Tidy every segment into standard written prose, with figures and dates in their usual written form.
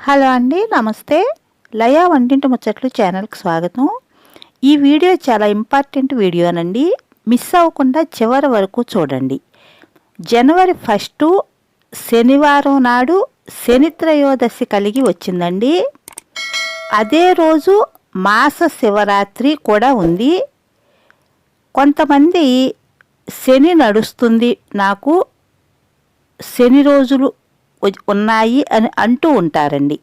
Hello అండి, నమస్తే. లయా వంటింటి ముచ్చట్లు ఛానల్కి స్వాగతం. ఈ వీడియో చాలా ఇంపార్టెంట్ వీడియోనండి. మిస్ అవ్వకుండా చివరి వరకు చూడండి. జనవరి 1 శనివారం నాడు సనిత్రయోదసి కలిగి వచ్చిందండి. అదే రోజు మాస శివరాత్రి కూడా ఉంది. కొంతమంది శని నడుస్తుంది, నాకు శని రోజులు ఉన్నాయి అని అంటూ ఉంటారండి.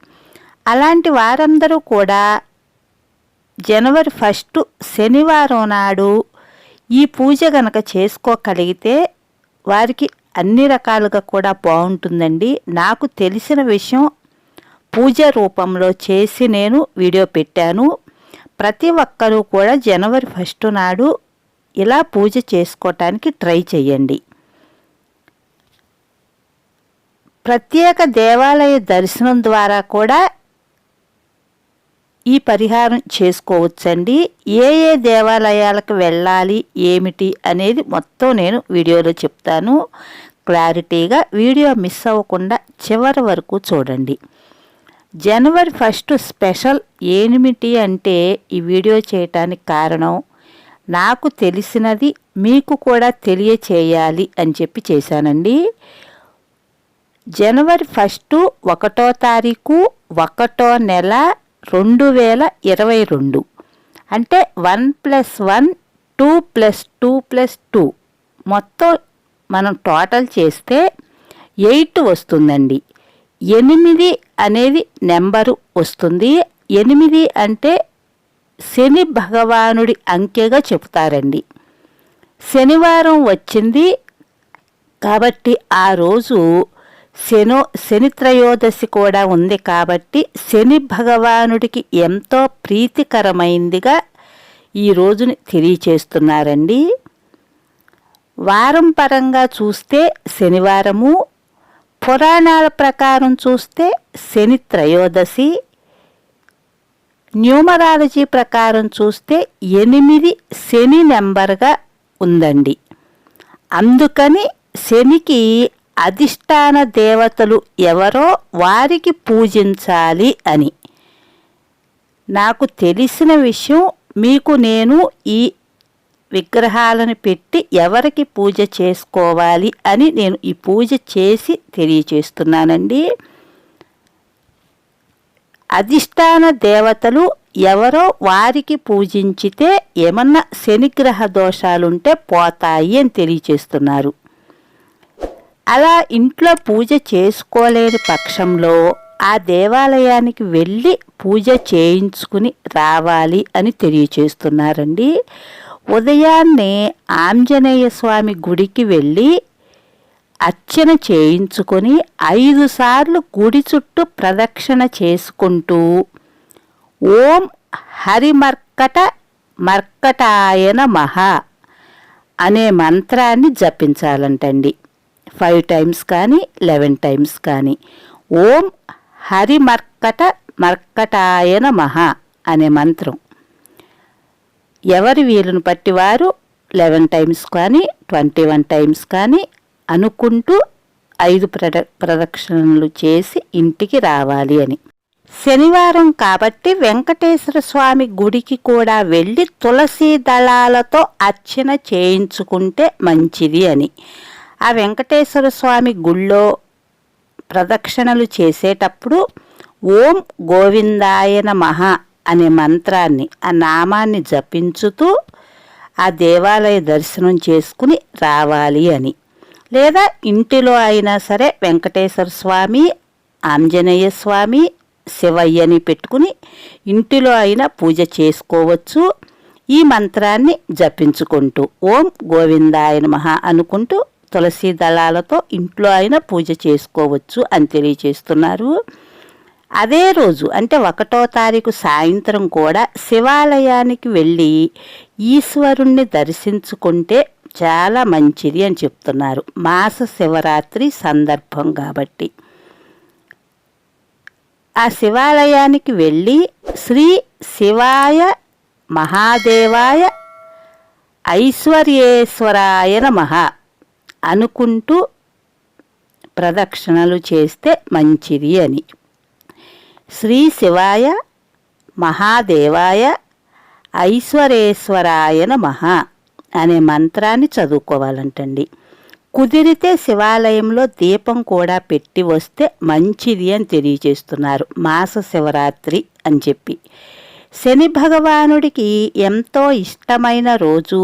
అలాంటి వారందరూ కూడా జనవరి 1 శనివారం నాడు ఈ పూజ గనక చేసుకోగలిగితే వారికి అన్ని రకాలుగా కూడా బాగుంటుందండి. నాకు తెలిసిన విషయం పూజ రూపంలో చేసి నేను వీడియో పెట్టాను. ప్రతి ఒక్కరూ కూడా జనవరి 1 నాడు ఇలా పూజ చేసుకోవటానికి ట్రై చేయండి. ప్రత్యేక దేవాలయ దర్శనం ద్వారా కూడా ఈ పరిహారం చేసుకోవచ్చండి. ఏ దేవాలయాలకు వెళ్ళాలి, ఏమిటి అనేది మొత్తం నేను వీడియోలో చెప్తాను. క్లారిటీగా వీడియో మిస్ అవ్వకుండా చివరి వరకు చూడండి. జనవరి 1 స్పెషల్ ఏమిటి అంటే ఈ వీడియో చేయటానికి కారణం, నాకు తెలిసినది మీకు కూడా తెలియచేయాలి అని చెప్పి చేశానండి. జనవరి 1 1వ తారీఖు 1వ నెల 2022 అంటే 1+1 2+2+2 మొత్తం మనం టోటల్ చేస్తే 8 వస్తుందండి. 8 అనేది నెంబరు వస్తుంది. 8 అంటే శని భగవానుడి అంకెగా చెప్తారండి. శనివారం వచ్చింది కాబట్టి ఆ రోజు సనిత్రయోదసి కూడా ఉంది కాబట్టి శని భగవానుడికి ఎంతో ప్రీతికరమైందిగా ఈ రోజుని తెలియచేస్తున్నారండి. వారం పరంగా చూస్తే శనివారము, పురాణాల ప్రకారం చూస్తే సనిత్రయోదసి, న్యూమరాలజీ ప్రకారం చూస్తే 8 శని నెంబర్గా ఉందండి. అందుకని శనికి అధిష్టాన దేవతలు ఎవరో వారికి పూజించాలి అని నాకు తెలిసిన విషయం మీకు నేను ఈ విగ్రహాలను పెట్టి ఎవరికి పూజ చేసుకోవాలి అని నేను ఈ పూజ చేసి తెలియచేస్తున్నానండి. అధిష్టాన దేవతలు ఎవరో వారికి పూజించితే ఏమన్నా శనిగ్రహ దోషాలుంటే పోతాయి అని తెలియచేస్తున్నారు. అలా ఇంట్లో పూజ చేసుకోలేని పక్షంలో ఆ దేవాలయానికి వెళ్ళి పూజ చేయించుకుని రావాలి అని తెలియచేస్తున్నారండి. ఉదయాన్నే ఆంజనేయ స్వామి గుడికి వెళ్ళి అర్చన చేయించుకొని 5 సార్లు గుడి చుట్టూ ప్రదక్షిణ చేసుకుంటూ ఓం మర్కటాయ నమః అనే మంత్రాన్ని జపించాలంటండి. 5 టైమ్స్ కానీ 11 టైమ్స్ కానీ ఓం మర్కటాయ నమః అనే మంత్రం ఎవరి వీలును బట్టి వారు 11 టైమ్స్ కానీ 21 టైమ్స్ కానీ అనుకుంటూ 5 ప్రదక్షిణలు చేసి ఇంటికి రావాలి అని. శనివారం కాబట్టి వెంకటేశ్వర స్వామి గుడికి కూడా వెళ్ళి తులసి దళాలతో అర్చన చేయించుకుంటే మంచిది అని. ఆ వెంకటేశ్వర స్వామి గుళ్ళో ప్రదక్షిణలు చేసేటప్పుడు ఓం గోవిందాయ నమః అనే మంత్రాన్ని, ఆ నామాన్ని జపించుతూ ఆ దేవాలయ దర్శనం చేసుకుని రావాలి అని. లేదా ఇంటిలో అయినా సరే వెంకటేశ్వర స్వామి, ఆంజనేయ స్వామి, శివయ్యని పెట్టుకుని ఇంటిలో అయినా పూజ చేసుకోవచ్చు. ఈ మంత్రాన్ని జపించుకుంటూ ఓం గోవిందాయ నమః అనుకుంటూ తులసి దళాలతో ఇంట్లో అయినా పూజ చేసుకోవచ్చు అని తెలియచేస్తున్నారు. అదే రోజు అంటే 1వ తారీఖు సాయంత్రం కూడా శివాలయానికి వెళ్ళి ఈశ్వరుణ్ణి దర్శించుకుంటే చాలా మంచిది అని చెప్తున్నారు. మాస శివరాత్రి సందర్భం కాబట్టి ఆ శివాలయానికి వెళ్ళి శ్రీ శివాయ మహాదేవాయ ఐశ్వర్యేశ్వరాయ నమః అనుకుంటూ ప్రదక్షిణలు చేస్తే మంచిది అని. శ్రీ శివాయ మహాదేవాయ ఐశ్వరేశ్వరాయ నమః అనే మంత్రాన్ని చదువుకోవాలంటండి. కుదిరితే శివాలయంలో దీపం కూడా పెట్టి వస్తే మంచిది అని తెలియజేస్తున్నారు. మాస శివరాత్రి అని చెప్పి శని భగవానుడికి ఎంతో ఇష్టమైన రోజు.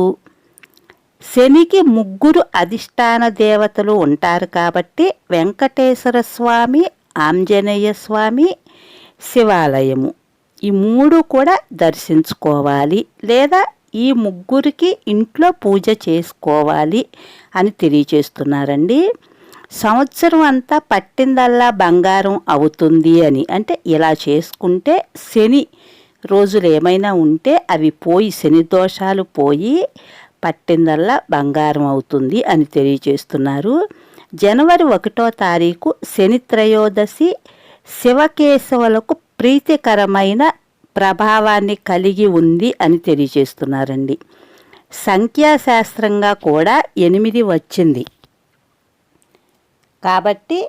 శనికి 3 అధిష్టాన దేవతలు ఉంటారు కాబట్టి వెంకటేశ్వర స్వామి, ఆంజనేయ స్వామి, శివాలయము ఈ 3 కూడా దర్శించుకోవాలి, లేదా ఈ 3కి ఇంట్లో పూజ చేసుకోవాలి అని తెలియచేస్తున్నారండి. సంవత్సరం అంతా పట్టిందల్లా బంగారం అవుతుంది అని, అంటే ఇలా చేసుకుంటే శని రోజులు ఏమైనా ఉంటే అవి పోయి, శని దోషాలు పోయి పట్టిందల్లా బంగారం అవుతుంది అని తెలియజేస్తున్నారు. జనవరి 1వ తారీఖు సనిత్రయోదశి శివకేశవులకు ప్రీతికరమైన ప్రభావాన్ని కలిగి ఉంది అని తెలియజేస్తున్నారండి. సంఖ్యాశాస్త్రంగా కూడా 8 వచ్చింది కాబట్టి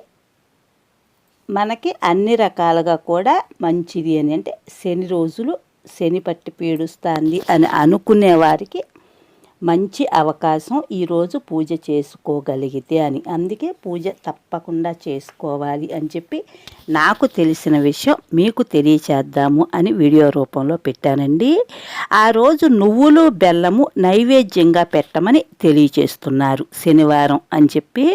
మనకి అన్ని రకాలుగా కూడా మంచిది అని, అంటే శని రోజులు శని పట్టి పీడుస్తుంది అని అనుకునే వారికి మంచి అవకాశం ఈరోజు పూజ చేసుకోగలిగితే అని. అందుకే పూజ తప్పకుండా చేసుకోవాలి అని చెప్పి నాకు తెలిసిన విషయం మీకు తెలియచేద్దాము అని వీడియో రూపంలో పెట్టానండి. ఆ రోజు నువ్వులు బెల్లము నైవేద్యంగా పెట్టమని తెలియచేస్తున్నారు శనివారం అని చెప్పి.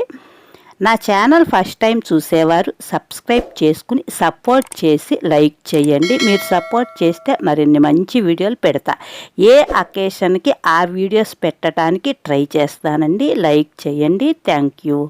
నా ఛానల్ ఫస్ట్ టైం చూసేవారు సబ్స్క్రైబ్ చేసుకుని సపోర్ట్ చేసి లైక్ చేయండి. మీరు సపోర్ట్ చేస్తే మరిన్ని మంచి వీడియోలు పెడతా. ఏ అకేషన్కి ఆ వీడియోస్ పెట్టడానికి ట్రై చేస్తానండి. లైక్ చేయండి. Thank you.